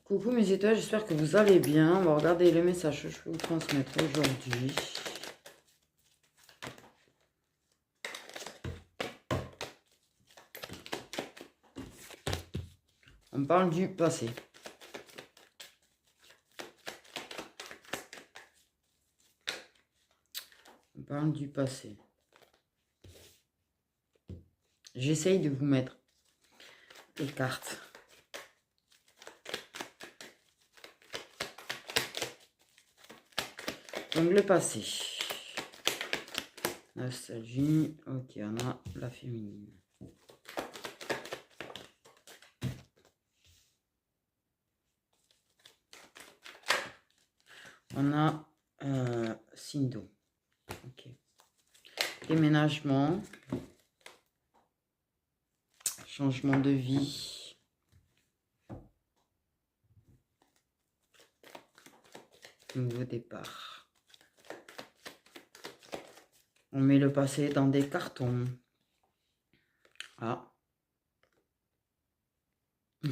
Coucou mes étoiles, j'espère que vous allez bien. On va regarder le message que je peux vous transmettre aujourd'hui. On parle du passé. On parle du passé. J'essaye de vous mettre les cartes. Donc le passé. Nostalgie. Ok, on a la féminine. On a Sindo. Ok. Déménagement. Changement de vie. Nouveau départ. On met le passé dans des cartons. Ah. Il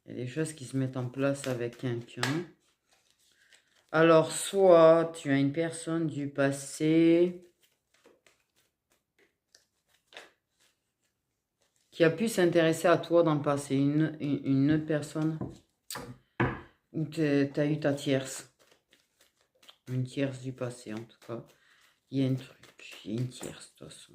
y a des choses qui se mettent en place avec quelqu'un. Alors, soit tu as une personne du passé qui a pu s'intéresser à toi dans le passé, une autre personne, ou tu as eu ta tierce, une tierce du passé en tout cas. Il y a un truc, il y a une tierce de toute façon.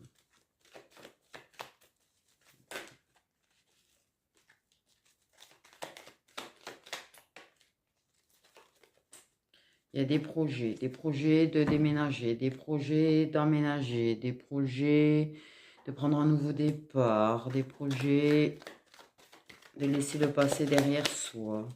Il y a des projets de déménager, des projets d'emménager, des projets de prendre un nouveau départ, des projets de laisser le passé derrière soi.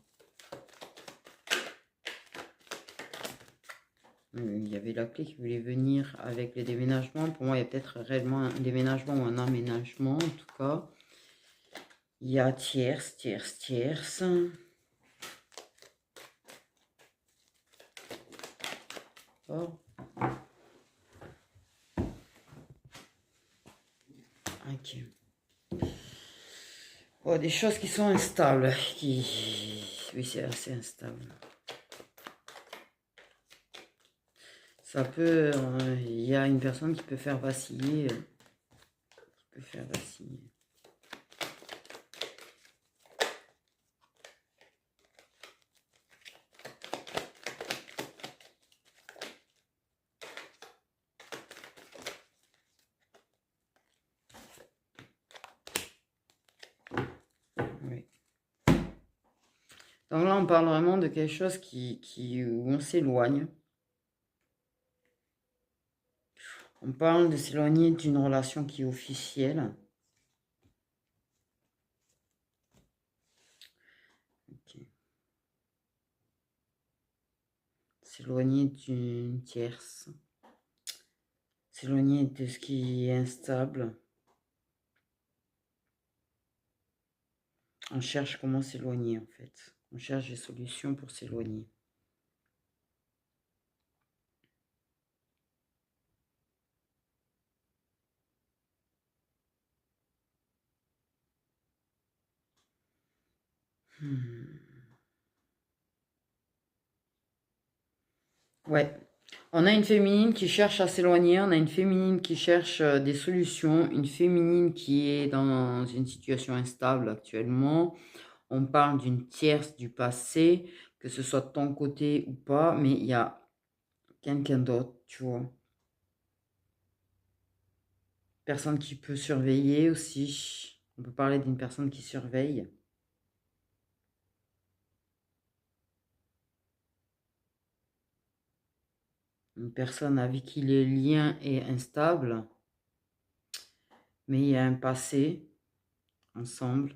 Il y avait la clé qui voulait venir avec les déménagements. Pour moi, il y a peut-être réellement un déménagement ou un aménagement, en tout cas. Il y a tierce. Oh. Ok. Oh, des choses qui sont instables. Oui, c'est assez instable. Ça peut... il y a une personne qui peut faire vaciller. Oui. Donc là, on parle vraiment de quelque chose où on s'éloigne. On parle de s'éloigner d'une relation qui est officielle. Okay. S'éloigner d'une tierce. S'éloigner de ce qui est instable. On cherche comment s'éloigner en fait. On cherche des solutions pour s'éloigner. Ouais. On a une féminine qui cherche à s'éloigner, on a une féminine qui cherche des solutions, une féminine qui est dans une situation instable actuellement. On parle d'une tierce du passé, que ce soit de ton côté ou pas, mais il y a quelqu'un d'autre, tu vois. Personne qui peut surveiller aussi. On peut parler d'une personne qui surveille. Une personne avec qui les liens est instable, mais il y a un passé ensemble.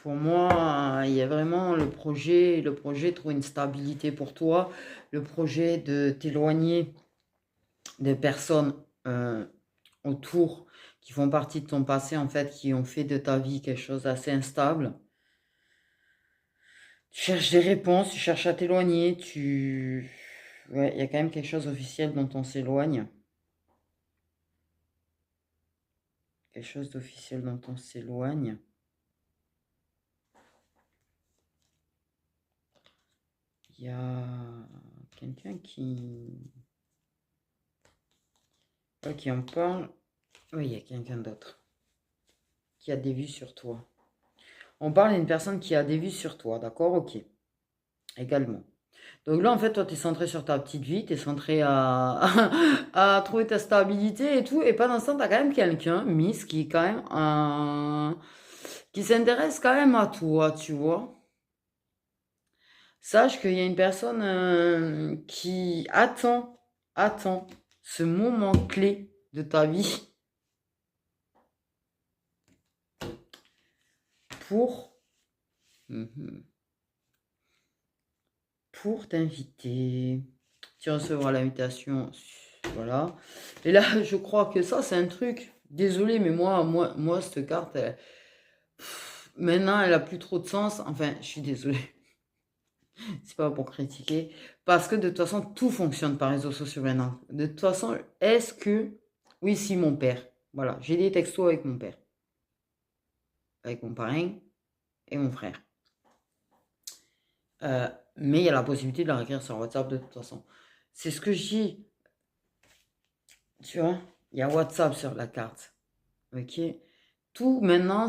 Pour moi, il y a vraiment le projet de trouver une stabilité pour toi, le projet de t'éloigner des personnes autour, qui font partie de ton passé, en fait, qui ont fait de ta vie quelque chose d'assez instable. Tu cherches des réponses, tu cherches à t'éloigner, Ouais, il y a quand même quelque chose d'officiel dont on s'éloigne. Quelque chose d'officiel dont on s'éloigne. Il y a quelqu'un qui en parle. Oui, il y a quelqu'un d'autre qui a des vues sur toi. On parle d'une personne qui a des vues sur toi, d'accord? Ok. Également. Donc là, en fait, toi, tu es centré sur ta petite vie, tu es centré à trouver ta stabilité et tout. Et pendant ce temps, tu as quand même quelqu'un, Miss, qui est quand même qui s'intéresse quand même à toi, tu vois. Sache qu'il y a une personne qui attend ce moment clé de ta vie pour, Mhm. pour t'inviter. Tu recevras l'invitation, voilà. Et là, je crois que ça, c'est un truc. Désolé, mais moi, cette carte, maintenant, elle a plus trop de sens. Enfin, je suis désolée. C'est pas pour critiquer. Parce que de toute façon, tout fonctionne par réseaux sociaux maintenant. De toute façon, est-ce que... Oui, si, mon père. Voilà, j'ai des textos avec mon père. Avec mon parrain et mon frère. Mais il y a la possibilité de la réécrire sur WhatsApp de toute façon. C'est ce que je dis. Tu vois, il y a WhatsApp sur la carte. Ok. Tout maintenant,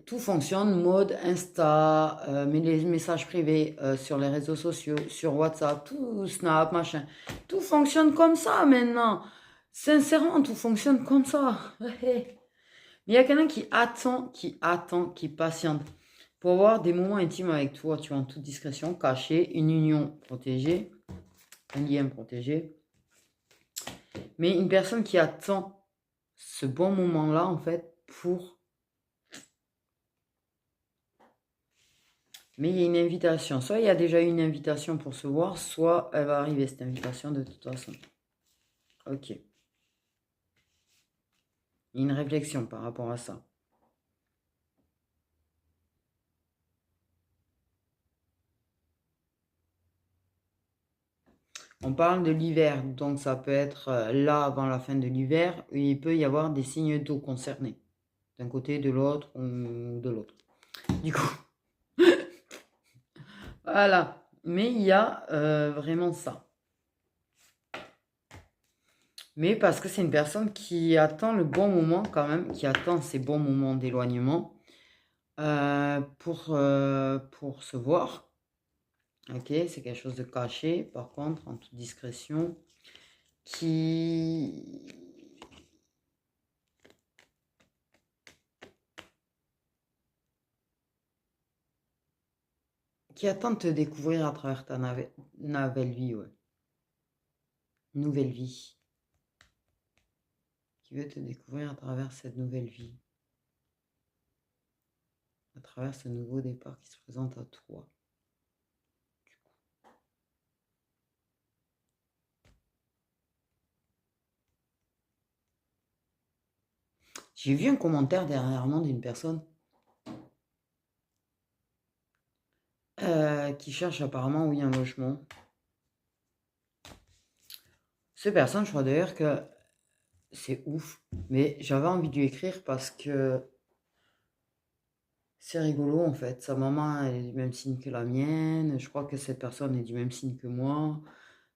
tout fonctionne mode Insta, mais les messages privés sur les réseaux sociaux, sur WhatsApp, tout Snap, machin. Tout fonctionne comme ça maintenant. Sincèrement, tout fonctionne comme ça. Mais il y a quelqu'un qui patiente pour avoir des moments intimes avec toi, tu vois, en toute discrétion, caché, une union protégée, un lien protégé. Mais une personne qui attend ce bon moment-là, en fait, pour... Mais il y a une invitation. Soit il y a déjà eu une invitation pour se voir, soit elle va arriver, cette invitation, de toute façon. Ok. Il y a une réflexion par rapport à ça. On parle de l'hiver, donc ça peut être là avant la fin de l'hiver, et il peut y avoir des signes d'eau concernés, d'un côté, de l'autre ou de l'autre. Du coup, voilà. Mais il y a vraiment ça. Mais parce que c'est une personne qui attend le bon moment quand même, qui attend ces bons moments d'éloignement pour se voir. Ok, c'est quelque chose de caché, par contre, en toute discrétion, qui... qui attend de te découvrir à travers ta nouvelle vie, ouais. Nouvelle vie. Qui veut te découvrir à travers cette nouvelle vie. À travers ce nouveau départ qui se présente à toi. J'ai vu un commentaire dernièrement d'une personne qui cherche apparemment, oui, un logement. Cette personne, je crois d'ailleurs que c'est ouf, mais j'avais envie de lui écrire parce que c'est rigolo en fait. Sa maman elle est du même signe que la mienne. Je crois que cette personne est du même signe que moi.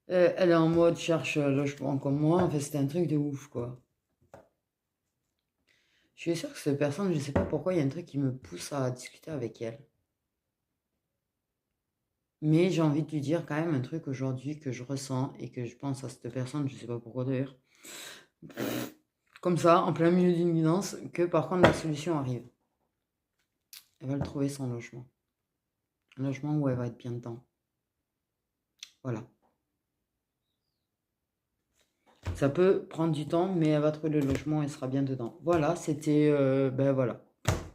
Elle est en mode cherche logement comme moi. En fait, c'était un truc de ouf quoi. Je suis sûre que cette personne, je sais pas pourquoi, il y a un truc qui me pousse à discuter avec elle. Mais j'ai envie de lui dire quand même un truc aujourd'hui que je ressens et que je pense à cette personne, je sais pas pourquoi d'ailleurs. Comme ça, en plein milieu d'une guidance, que par contre la solution arrive. Elle va le trouver son logement. Un logement où elle va être bien dedans. Voilà. Ça peut prendre du temps, mais elle va trouver le logement, elle sera bien dedans. Voilà, c'était... ben voilà.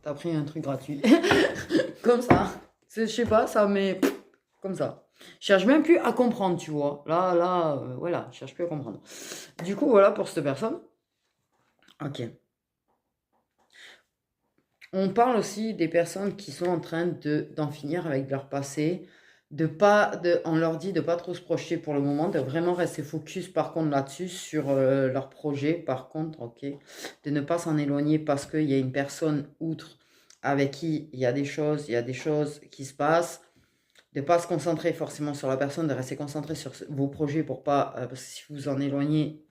T'as pris un truc gratuit. Comme ça. Je sais pas, ça, mais... Comme ça. Je cherche même plus à comprendre, tu vois. Là, voilà, je cherche plus à comprendre. Du coup, voilà pour cette personne. Ok. On parle aussi des personnes qui sont en train d'en finir avec leur passé, on leur dit de pas trop se projeter pour le moment, de vraiment rester focus par contre là-dessus, sur leur projet, par contre, ok, de ne pas s'en éloigner parce qu'il y a une personne outre avec qui il y a des choses qui se passent, de ne pas se concentrer forcément sur la personne, de rester concentré sur vos projets pour pas, parce que si vous vous en éloignez,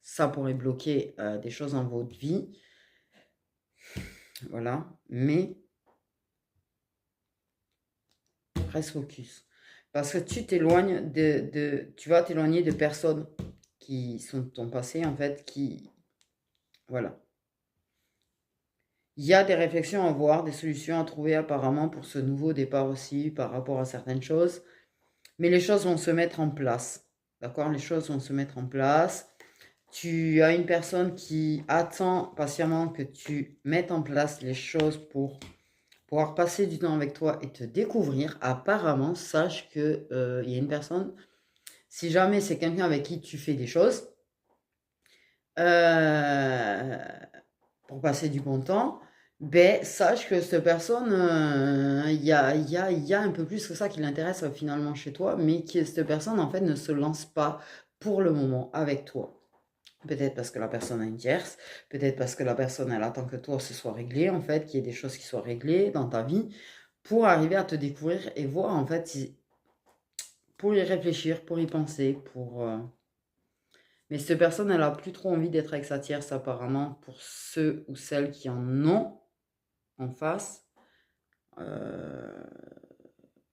ça pourrait bloquer des choses dans votre vie, voilà, mais reste focus. Parce que tu t'éloignes tu vas t'éloigner de personnes qui sont de ton passé, en fait, voilà. Il y a des réflexions à avoir, des solutions à trouver apparemment pour ce nouveau départ aussi par rapport à certaines choses. Mais les choses vont se mettre en place. D'accord? Les choses vont se mettre en place. Tu as une personne qui attend patiemment que tu mettes en place les choses pour pouvoir passer du temps avec toi et te découvrir. Apparemment, sache que il y a une personne, si jamais c'est quelqu'un avec qui tu fais des choses, euh, pour passer du bon temps, ben, sache que cette personne, il y a un peu plus que ça qui l'intéresse finalement chez toi, mais que cette personne, en fait, ne se lance pas pour le moment avec toi. Peut-être parce que la personne a une tierce, peut-être parce que la personne, elle attend que toi, ce soit réglé, en fait, qu'il y ait des choses qui soient réglées dans ta vie, pour arriver à te découvrir et voir, en fait, pour y réfléchir, pour y penser, Mais cette personne, elle a plus trop envie d'être avec sa tierce, apparemment, pour ceux ou celles qui en ont en face. Euh,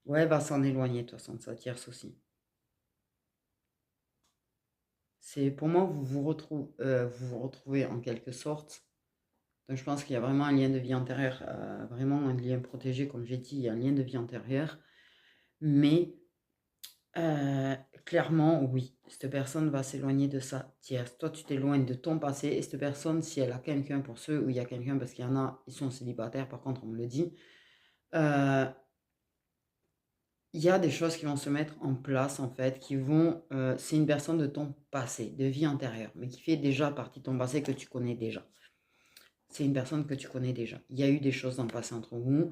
Ouais, elle va s'en éloigner, de toute façon, de sa tierce aussi. C'est pour moi, vous vous retrouvez en quelque sorte. Donc, je pense qu'il y a vraiment un lien de vie antérieur, vraiment un lien protégé, comme j'ai dit, il y a un lien de vie antérieur. Mais clairement, oui, cette personne va s'éloigner de sa tierce. Toi, tu t'éloignes de ton passé et cette personne, si elle a quelqu'un, pour ceux où il y a quelqu'un, parce qu'il y en a, ils sont célibataires, par contre, on me le dit, euh, il y a des choses qui vont se mettre en place, en fait, c'est une personne de ton passé, de vie antérieure, mais qui fait déjà partie de ton passé que tu connais déjà. C'est une personne que tu connais déjà. Il y a eu des choses dans le passé entre vous,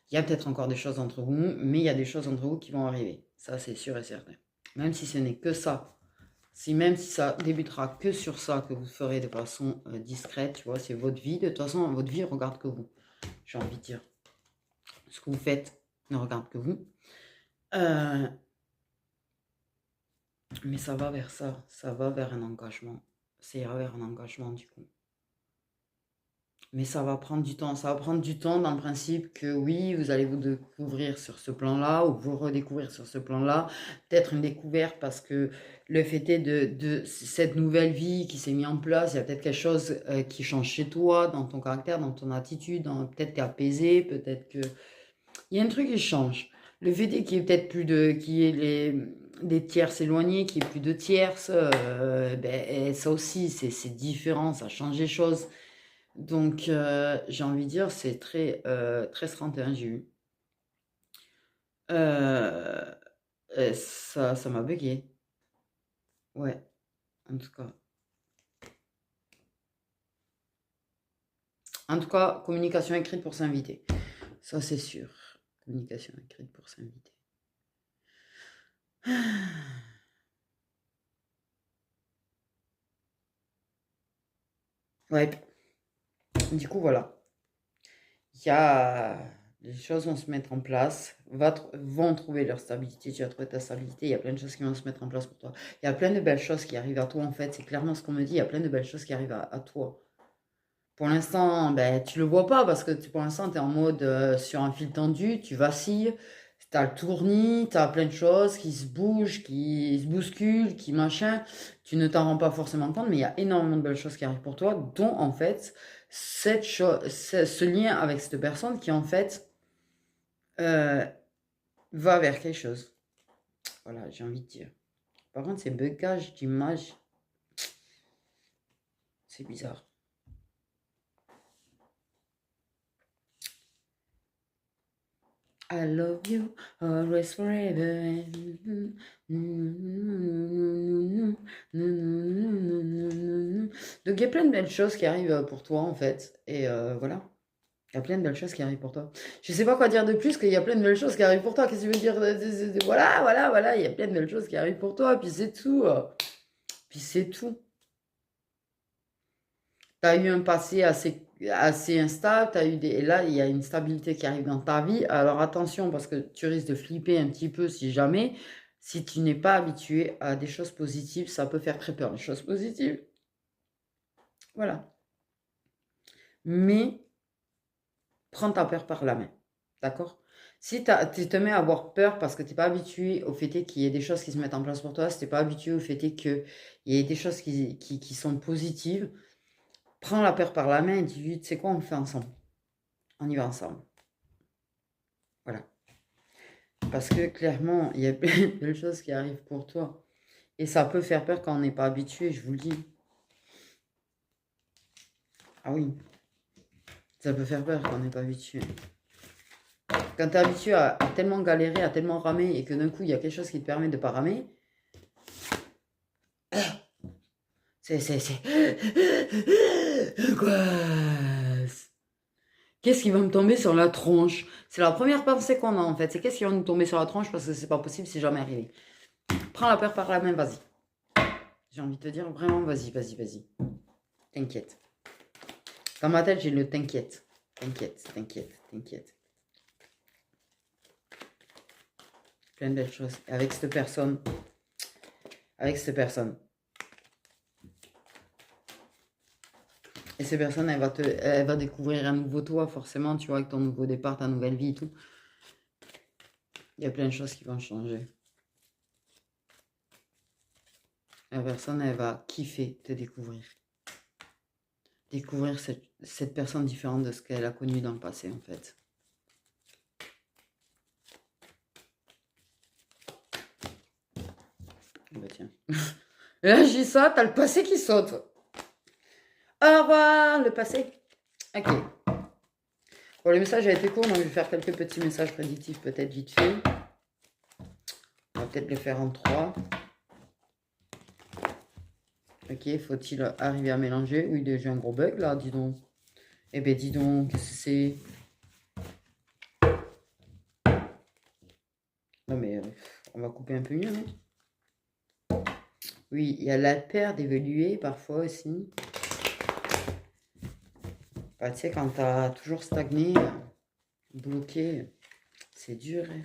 il y a peut-être encore des choses entre vous, mais il y a des choses entre vous qui vont arriver. Ça, c'est sûr et certain. Même si ce n'est que ça, même si ça débutera que sur ça, que vous ferez de façon discrète, tu vois, c'est votre vie. De toute façon, votre vie regarde que vous. J'ai envie de dire. Ce que vous faites ne regarde que vous. Euh, mais ça va vers ça. Ça va vers un engagement. Ça ira vers un engagement du coup. Mais ça va prendre du temps. Ça va prendre du temps dans le principe que oui, vous allez vous découvrir sur ce plan-là ou vous redécouvrir sur ce plan-là. Peut-être une découverte parce que le fait est de cette nouvelle vie qui s'est mise en place, il y a peut-être quelque chose qui change chez toi, dans ton caractère, dans ton attitude. Peut-être t'es apaisé, peut-être que... Il y a un truc qui change. Le fait est qu'il y ait peut-être plus de... qu'il y ait des tierces éloignées, qu'il n'y ait plus de tierces, ben, ça aussi, c'est différent, ça change les choses. Donc, j'ai envie de dire, c'est très 31, j'ai eu. Euh, ça m'a bugué. Ouais, en tout cas. En tout cas, communication écrite pour s'inviter. Ça, c'est sûr. Communication écrite pour s'inviter. Ouais, du coup, voilà. Il y a... Les choses vont se mettre en place, vont trouver leur stabilité, tu vas trouver ta stabilité, il y a plein de choses qui vont se mettre en place pour toi. Il y a plein de belles choses qui arrivent à toi, en fait, c'est clairement ce qu'on me dit, il y a plein de belles choses qui arrivent à toi. Pour l'instant, ben, tu le vois pas parce que pour l'instant, tu es en mode sur un fil tendu, tu vacilles, tu as le tournis, tu as plein de choses qui se bougent, qui se bousculent, qui machin. Tu ne t'en rends pas forcément compte, mais il y a énormément de belles choses qui arrivent pour toi, dont en fait, ce lien avec cette personne qui en fait euh, va vers quelque chose. Voilà, j'ai envie de dire. Par contre, ces bugages d'image, c'est bizarre. I love you, always forever. Donc il y a plein de belles choses qui arrivent pour toi en fait. Et voilà. Il y a plein de belles choses qui arrivent pour toi. Je sais pas quoi dire de plus qu'il y a plein de belles choses qui arrivent pour toi. Qu'est-ce que tu veux dire? Voilà, voilà, voilà. Il y a plein de belles choses qui arrivent pour toi. Puis c'est tout. Puis c'est tout. Tu as eu un passé assez instable. Et là, il y a une stabilité qui arrive dans ta vie. Alors attention, parce que tu risques de flipper un petit peu si jamais. Si tu n'es pas habitué à des choses positives, ça peut faire très peur, les choses positives. Voilà. Mais prends ta peur par la main. D'accord? Si tu te mets à avoir peur parce que tu n'es pas habitué au fait qu'il y ait des choses qui se mettent en place pour toi, si tu n'es pas habitué au fait qu'il y ait des choses qui sont positives, prends la peur par la main et dis-lui, tu sais quoi, on le fait ensemble. On y va ensemble. Voilà. Parce que clairement, il y a plein de choses qui arrivent pour toi. Et ça peut faire peur quand on n'est pas habitué, je vous le dis. Ah oui. Ça peut faire peur quand on n'est pas habitué. Quand tu es habitué à tellement galérer, à tellement ramer, et que d'un coup, il y a quelque chose qui te permet de ne pas ramer, c'est angoisse. Qu'est-ce qui va me tomber sur la tronche? C'est la première pensée qu'on a en fait. C'est qu'est-ce qui va nous tomber sur la tronche parce que c'est pas possible, c'est jamais arrivé. Prends la peur par la main, vas-y. J'ai envie de te dire vraiment, vas-y, vas-y, vas-y. T'inquiète. Dans ma tête, j'ai le t'inquiète. T'inquiète, t'inquiète, t'inquiète. Plein de belles choses. Avec cette personne. Et cette personne, elle va découvrir un nouveau toi, forcément, tu vois, avec ton nouveau départ, ta nouvelle vie et tout. Il y a plein de choses qui vont changer. La personne, elle va kiffer te découvrir. Découvrir cette personne différente de ce qu'elle a connu dans le passé, en fait. Bah tiens. Et là, je dis ça, t'as le passé qui saute. Au revoir, le passé. Ok. Bon, le message a été court, donc je vais faire quelques petits messages prédictifs, peut-être vite fait. On va peut-être les faire en 3. Ok, faut-il arriver à mélanger? Oui, j'ai un gros bug là, dis donc. Eh ben, dis donc, qu'est-ce que c'est? Non, mais on va couper un peu mieux, non? Oui, il y a la peur d'évoluer parfois aussi. Bah, tu sais, quand t'as toujours stagné, bloqué, c'est dur. Hein.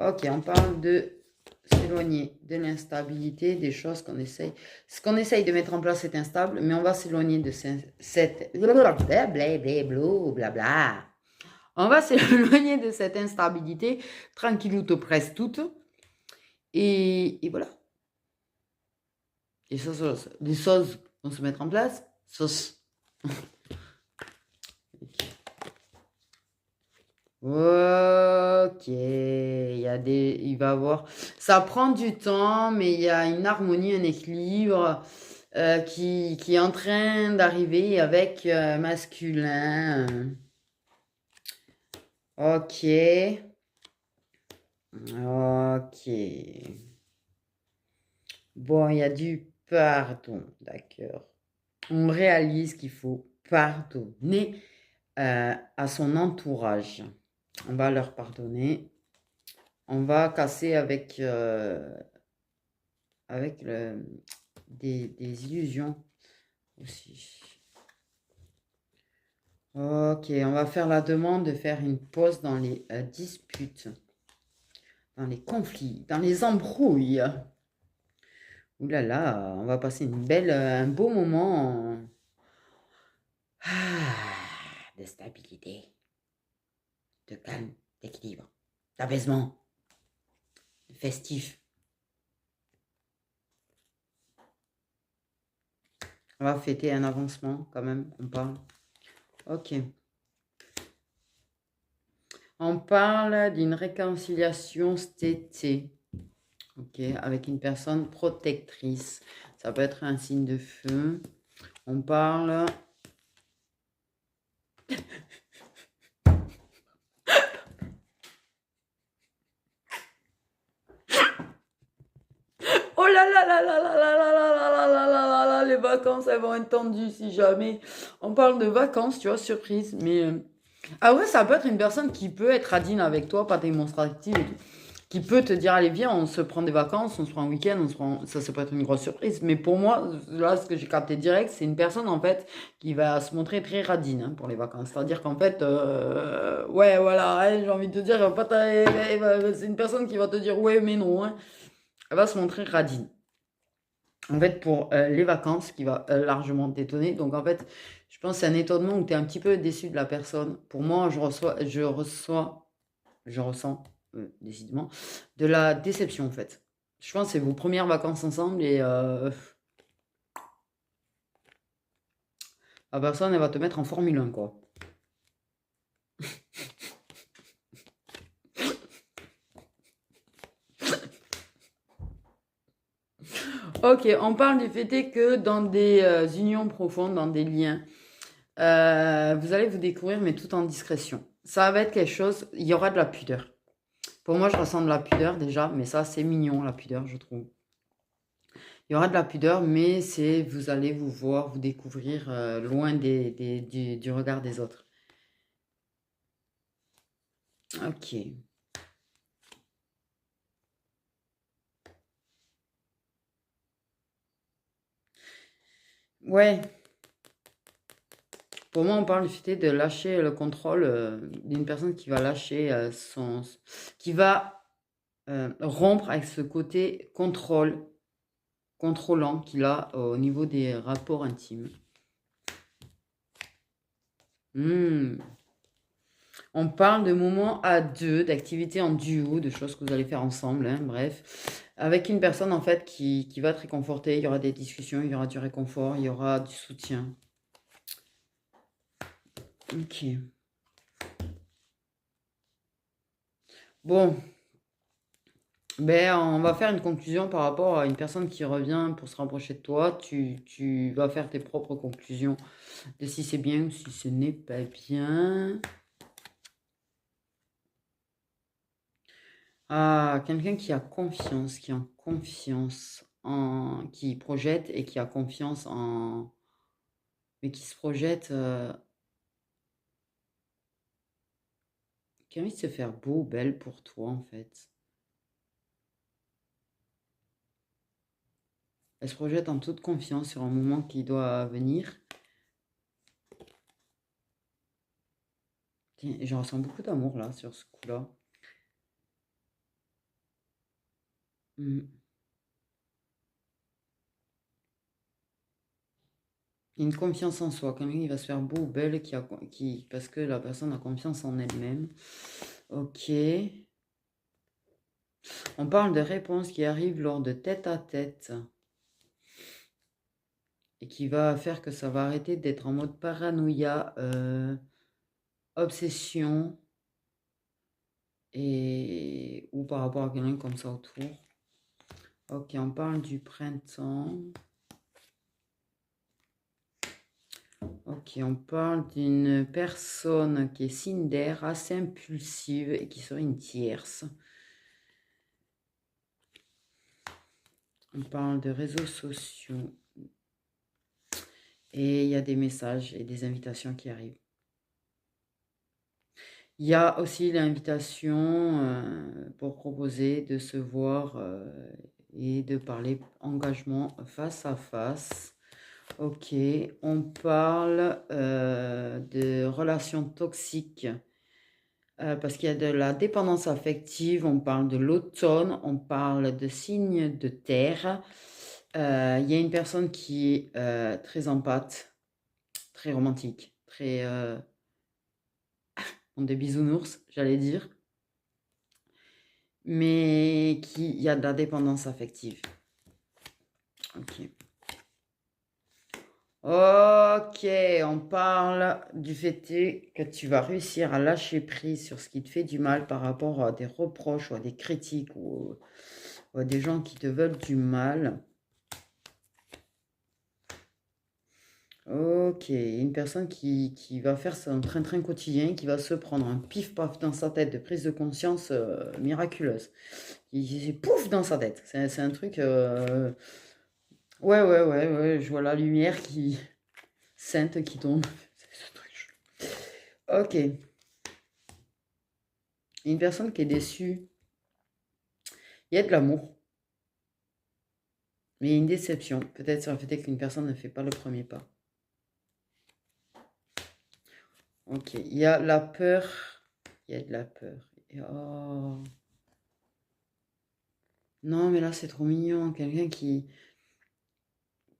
Ok, on parle de s'éloigner de l'instabilité, des choses qu'on essaye. Ce qu'on essaye de mettre en place est instable, mais on va s'éloigner de cette... Blablabla. On va s'éloigner de cette instabilité, tranquillou, presse toute. Et voilà. Les choses vont se mettre en place. Ok, il va avoir, ça prend du temps, mais il y a une harmonie, un équilibre qui est en train d'arriver avec masculin. Ok, ok. Bon, il y a du pardon, d'accord. On réalise qu'il faut pardonner à son entourage. On va leur pardonner. On va casser avec des illusions aussi. Ok, on va faire la demande de faire une pause dans les disputes, dans les conflits, dans les embrouilles. Ouh là là, on va passer un beau moment de stabilité, de calme, d'équilibre, d'apaisement, de festif. On va fêter un avancement quand même, on parle. Ok. On parle d'une réconciliation cet été. Ok, avec une personne protectrice. Ça peut être un signe de feu. On parle... là là là là là là là là là là là, les vacances, elles vont être tendues si jamais. On parle de vacances, tu vois, surprise. Mais ah ouais, ça peut être une personne qui peut être radine avec toi, pas démonstrative et tout. Qui peut te dire, allez, viens, on se prend des vacances, on se prend un week-end, ça peut être une grosse surprise. Mais pour moi, là, ce que j'ai capté direct, c'est une personne, en fait, qui va se montrer très radine hein, pour les vacances. C'est-à-dire qu'en fait, ouais, voilà, hein, j'ai envie de te dire, c'est une personne qui va te dire, ouais, mais non, hein. Elle va se montrer radine. En fait, pour les vacances, qui va largement t'étonner. Donc, en fait, je pense que c'est un étonnement où tu es un petit peu déçu de la personne. Pour moi, je ressens, décidément, de la déception, en fait. Je pense que c'est vos premières vacances ensemble et la personne, elle va te mettre en Formule 1, quoi. Ok, on parle du fait que dans des unions profondes, dans des liens, vous allez vous découvrir, mais tout en discrétion. Ça va être quelque chose, il y aura de la pudeur. Pour moi, je ressens de la pudeur déjà, mais ça, c'est mignon, la pudeur, je trouve. Il y aura de la pudeur, mais vous allez vous voir, vous découvrir loin du regard des autres. Ok. Ouais, pour moi, on parle du fait de lâcher le contrôle d'une personne qui va lâcher qui va rompre avec ce côté contrôlant qu'il a au niveau des rapports intimes. Hmm. On parle de moments à deux, d'activités en duo, de choses que vous allez faire ensemble, hein, bref. Avec une personne en fait qui va te réconforter, il y aura des discussions, il y aura du réconfort, il y aura du soutien. Ok. Bon, ben, on va faire une conclusion par rapport à une personne qui revient pour se rapprocher de toi. Tu vas faire tes propres conclusions de si c'est bien ou si ce n'est pas bien. Ah, quelqu'un qui a confiance qui projette et qui a confiance mais qui se projette, qui a envie de se faire beau ou belle pour toi, en fait. Elle se projette en toute confiance sur un moment qui doit venir. Tiens, je ressens beaucoup d'amour là, sur ce coup-là. Mm. Une confiance en soi, quelqu'un qui va se faire beau ou belle, parce que la personne a confiance en elle-même. Ok. On parle de réponses qui arrivent lors de tête-à-tête et qui va faire que ça va arrêter d'être en mode paranoïa, obsession ou par rapport à quelqu'un comme ça autour. Ok, on parle du printemps. Ok, on parle d'une personne qui est signe d'air, assez impulsive et qui serait une tierce. On parle de réseaux sociaux. Et il y a des messages et des invitations qui arrivent. Il y a aussi l'invitation pour proposer de se voir et de parler engagement face à face. Ok, on parle de relations toxiques parce qu'il y a de la dépendance affective, on parle de l'automne, on parle de signes de terre. Il y a une personne qui est très empathe, très romantique, très... des bisounours, j'allais dire. Mais il y a de la dépendance affective. Ok. Ok, on parle du fait que tu vas réussir à lâcher prise sur ce qui te fait du mal par rapport à des reproches ou à des critiques ou à des gens qui te veulent du mal. Ok, une personne qui va faire son train-train quotidien, qui va se prendre un pif-paf dans sa tête de prise de conscience miraculeuse. C'est pouf dans sa tête. C'est un truc... Ouais, ouais, ouais, ouais, je vois la lumière qui... Sainte qui tombe. Ce truc chelou. Ok. Une personne qui est déçue. Il y a de l'amour, mais il y a une déception. Peut-être sur le fait qu'une personne ne fait pas le premier pas. Ok. Il y a la peur. Il y a de la peur. Oh. Non, mais là, c'est trop mignon. Quelqu'un qui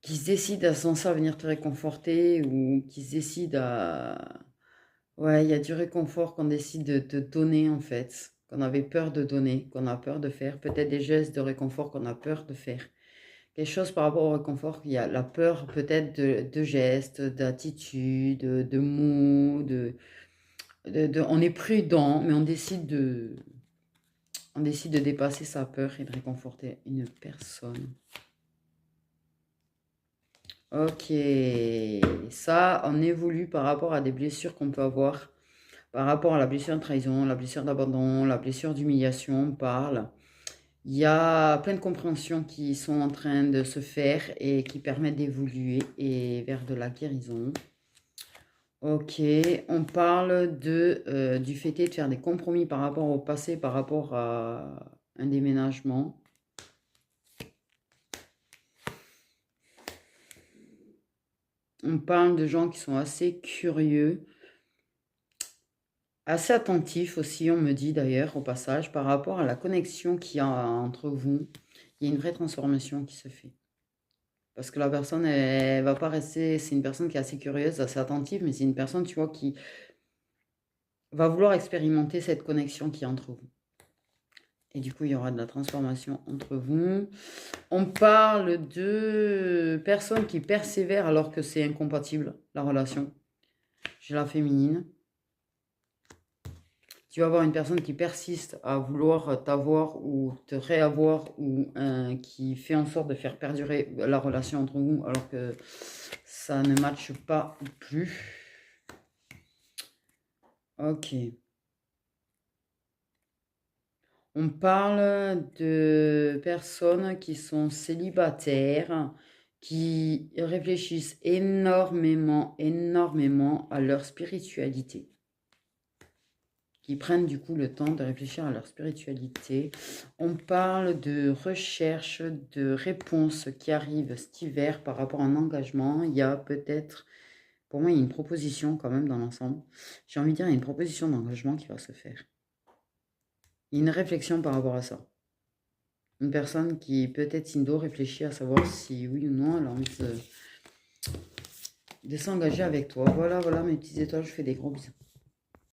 se décide à sans ça venir te réconforter ou qui se décide à... Ouais, il y a du réconfort qu'on décide de te donner en fait, qu'on avait peur de donner, qu'on a peur de faire, peut-être des gestes de réconfort qu'on a peur de faire. Quelque chose par rapport au réconfort, il y a la peur peut-être de gestes, d'attitudes, de mots, on est prudent, mais on décide de dépasser sa peur et de réconforter une personne. Ok, ça, on évolue par rapport à des blessures qu'on peut avoir, par rapport à la blessure de trahison, la blessure d'abandon, la blessure d'humiliation, on parle. Il y a plein de compréhensions qui sont en train de se faire et qui permettent d'évoluer et vers de la guérison. Ok, on parle du fait de faire des compromis par rapport au passé, par rapport à un déménagement. On parle de gens qui sont assez curieux, assez attentifs aussi, on me dit d'ailleurs au passage, par rapport à la connexion qu'il y a entre vous. Il y a une vraie transformation qui se fait. Parce que la personne, elle va pas rester, c'est une personne qui est assez curieuse, assez attentive, mais c'est une personne, tu vois, qui va vouloir expérimenter cette connexion qui est entre vous. Et du coup, il y aura de la transformation entre vous. On parle de personnes qui persévèrent alors que c'est incompatible, la relation. J'ai la féminine. Tu vas avoir une personne qui persiste à vouloir t'avoir ou te réavoir ou qui fait en sorte de faire perdurer la relation entre vous alors que ça ne matche pas plus. Ok. On parle de personnes qui sont célibataires, qui réfléchissent énormément, énormément à leur spiritualité, qui prennent du coup le temps de réfléchir à leur spiritualité. On parle de recherche, de réponses qui arrivent cet hiver par rapport à un engagement. Il y a peut-être, pour moi, il y a une proposition quand même dans l'ensemble. J'ai envie de dire, il y a une proposition d'engagement qui va se faire. Il y a une réflexion par rapport à ça. Une personne qui peut-être doit réfléchir à savoir si oui ou non elle a envie de s'engager avec toi. Voilà, voilà mes petites étoiles, je fais des gros bisous.